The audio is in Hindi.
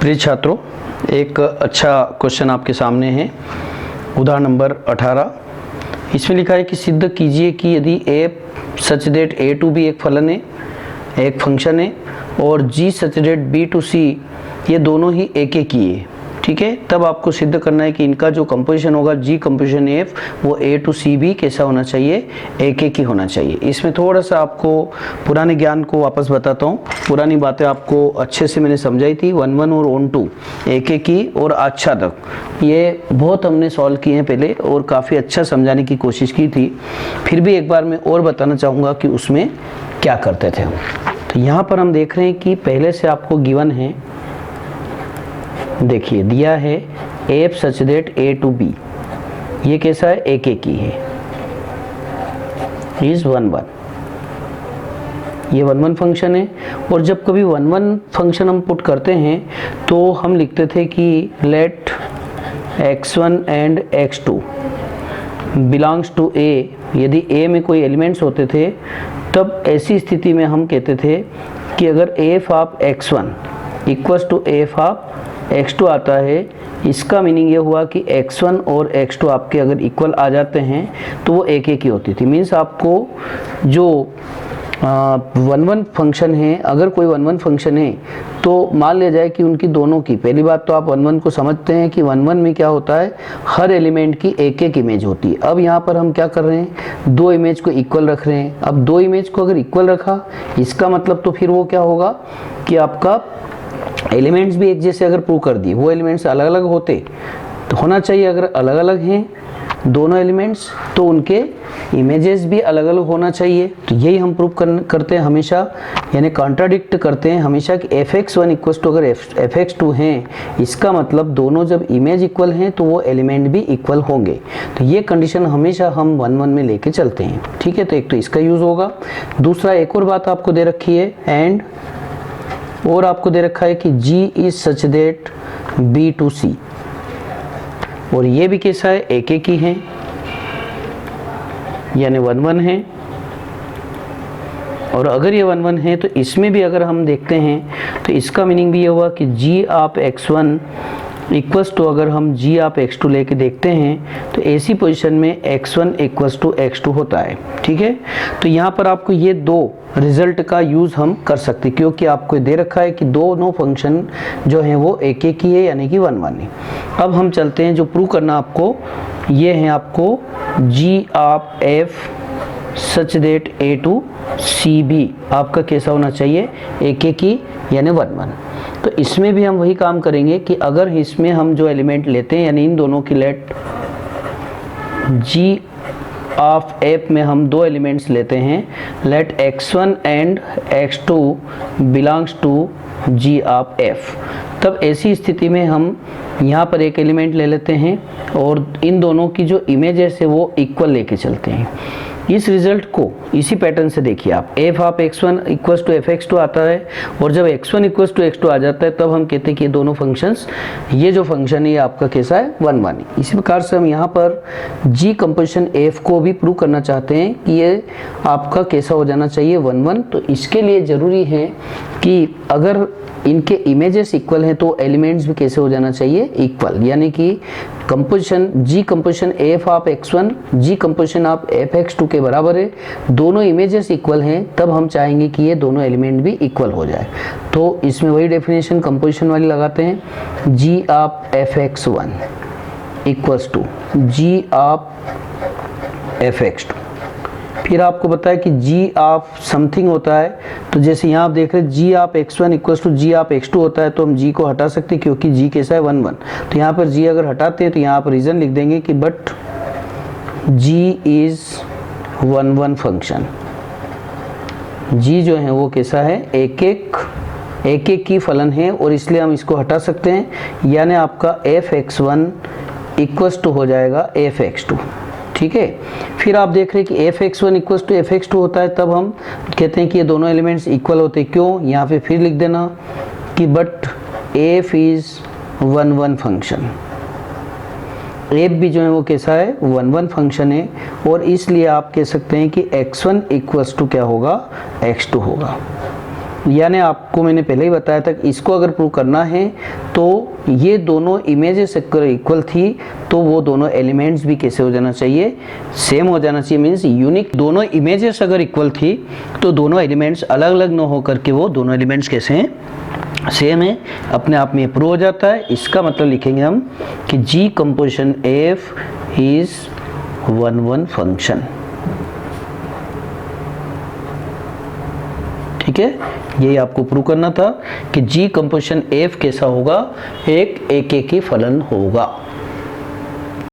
प्रिय छात्रों, एक अच्छा क्वेश्चन आपके सामने है। उदाहरण नंबर 18। इसमें लिखा है कि सिद्ध कीजिए कि यदि a such that a to b एक फलन है, एक फंक्शन है, और g such that b to c ये दोनों ही एक एक ही है, ठीक है। तब आपको सिद्ध करना है कि इनका जो कंपोजिशन होगा g कंपोजिशन f वो a टू c भी कैसा होना चाहिए, एक एक ही होना चाहिए। इसमें थोड़ा सा आपको पुराने ज्ञान को वापस बताता हूँ। पुरानी बातें आपको अच्छे से मैंने समझाई थी। 1 1 और 1 2 एक एक ही और अच्छा तक ये बहुत हमने सॉल्व किए हैं पहले और काफ़ी अच्छा समझाने की कोशिश की थी। फिर भी एक बार मैं और बताना चाहूँगा कि उसमें क्या करते थे हम। तो यहाँ पर हम देख रहे हैं कि पहले से आपको गिवन है, देखिए दिया है F such that A to B, ये कैसा है, एक एक ही है, इज 1 1, ये 1 1 फंक्शन है। और जब कभी 1 1 फंक्शन हम पुट करते हैं तो हम लिखते थे कि let x1 and x2 belongs to a। यदि a में कोई एलिमेंट्स होते थे तब ऐसी स्थिति में हम कहते थे कि अगर f of x1 equals to f of x2 आता है, इसका मीनिंग ये हुआ कि x1 और x2 आपके अगर इक्वल आ जाते हैं तो वो एक एक ही होती थी। मीन्स आपको जो 1 1 फंक्शन है, अगर कोई 1 1 फंक्शन है तो मान लिया जाए कि उनकी दोनों की, पहली बात तो आप 1 1 को समझते हैं कि 1 1 में क्या होता है, हर एलिमेंट की एक एक इमेज होती है। अब यहाँ पर हम क्या कर रहे हैं, दो इमेज को इक्वल रख रहे हैं। अब दो इमेज को अगर इक्वल रखा, इसका मतलब तो फिर वो क्या होगा कि आपका एलिमेंट्स भी एक जैसे अगर प्रूव कर दिए, वो एलिमेंट्स अलग अलग होते तो होना चाहिए, अगर अलग अलग हैं दोनों एलिमेंट्स तो उनके इमेजेस भी अलग अलग होना चाहिए। तो यही हम प्रूव करते हैं हमेशा, यानी कॉन्ट्राडिक्ट करते हैं हमेशा कि fx1 इक्वल टू अगर fx2 हैं, इसका मतलब दोनों जब इमेज इक्वल हैं तो वो एलिमेंट भी इक्वल होंगे। तो ये कंडीशन हमेशा हम 1 1 में लेके चलते हैं, ठीक है। तो एक तो इसका यूज़ होगा। दूसरा एक और बात आपको दे रखी है एंड, और आपको दे रखा है कि g is such that b to c, और ये भी कैसा है, एक एक ही है, यानी 1 1 है। और अगर ये 1 1 है तो इसमें भी अगर हम देखते हैं तो इसका मीनिंग भी ये हुआ कि g of x1 equals to, अगर हम g ऑफ x2 लेके देखते हैं तो ऐसी पोजीशन में x1 इक्वल्स टू x2 होता है, ठीक है। तो यहाँ पर आपको ये दो रिजल्ट का यूज़ हम कर सकते हैं क्योंकि आपको दे रखा है कि दोनों फंक्शन जो हैं वो एक एक ही है, यानी कि 1 1 है। अब हम चलते हैं, जो प्रूव करना आपको ये है, आपको g of f such that a to c b आपका कैसा होना चाहिए, एक एक ही, यानी 1 1। तो इसमें भी हम वही काम करेंगे कि अगर इसमें हम जो एलिमेंट लेते हैं, यानी इन दोनों की लेट g ऑफ f में हम दो एलिमेंट्स लेते हैं, let x1 and x2 belongs to g of f, तब ऐसी स्थिति में हम यहाँ पर एक एलिमेंट ले लेते हैं और इन दोनों की जो इमेजेस है वो इक्वल लेके चलते हैं। इस रिजल्ट को इसी पैटर्न से देखिए आप, f of x1 equals to fx2 आता है, और जब x1 इक्वल्स टू x2 आ जाता है तब हम कहते हैं कि ये दोनों फंक्शंस, ये जो फंक्शन है ये आपका कैसा है, 1 1। इसी प्रकार से हम यहाँ पर g कंपोजिशन f को भी प्रूव करना चाहते हैं कि ये आपका कैसा हो जाना चाहिए, 1 1। तो इसके लिए ज़रूरी है कि अगर इनके इमेजेस इक्वल हैं तो एलिमेंट्स भी कैसे हो जाना चाहिए, इक्वल, यानी कि composition g composition f of x1 g composition of fx2 के बराबर है, दोनों इमेजेस इक्वल हैं, तब हम चाहेंगे कि ये दोनों एलिमेंट भी इक्वल हो जाए। तो इसमें वही डेफिनेशन कंपोजिशन वाली लगाते हैं, g of fx1 equals to g of fx2। फिर आपको बताया कि g ऑफ समथिंग होता है, तो जैसे यहाँ आप देख रहे हैं g of x1 equals to g of x2 होता है, तो हम g को हटा सकते हैं क्योंकि g कैसा है, 1 1। तो यहाँ पर g अगर हटाते हैं तो यहाँ पर रीज़न लिख देंगे कि but g is 1 1 function, g जो है वो कैसा है, एक एक की फलन है, और इसलिए हम इसको हटा सकते हैं, यानी आपका fx1 इक्वल्स टू हो जाएगा fx2, ठीक है। फिर आप देख रहे हैं कि fx1 इक्वल्स टू fx2 होता है, तब हम कहते हैं कि ये दोनों एलिमेंट्स इक्वल होते हैं। क्यों, यहाँ पे फिर लिख देना कि but f is 1 1 function, f भी जो है वो कैसा है, 1 1 फंक्शन है, और इसलिए आप कह सकते हैं कि x1 इक्वल्स टू क्या होगा, x2 होगा। यानी आपको मैंने पहले ही बताया था कि इसको अगर प्रूव करना है तो ये दोनों इमेजेस अगर इक्वल थी तो वो दोनों एलिमेंट्स भी कैसे हो जाना चाहिए, सेम हो जाना चाहिए, मीन्स यूनिक। दोनों इमेजेस अगर इक्वल थी तो दोनों एलिमेंट्स अलग अलग न होकर के वो दोनों एलिमेंट्स कैसे हैं, सेम है, अपने आप में प्रूव हो जाता है। इसका मतलब लिखेंगे हम कि जी कंपोजिशन एफ इज 1 1 फंक्शन। ठीक है, यही आपको प्रूव करना था कि जी कंपोजिशन एफ कैसा होगा, एक ही फलन होगा।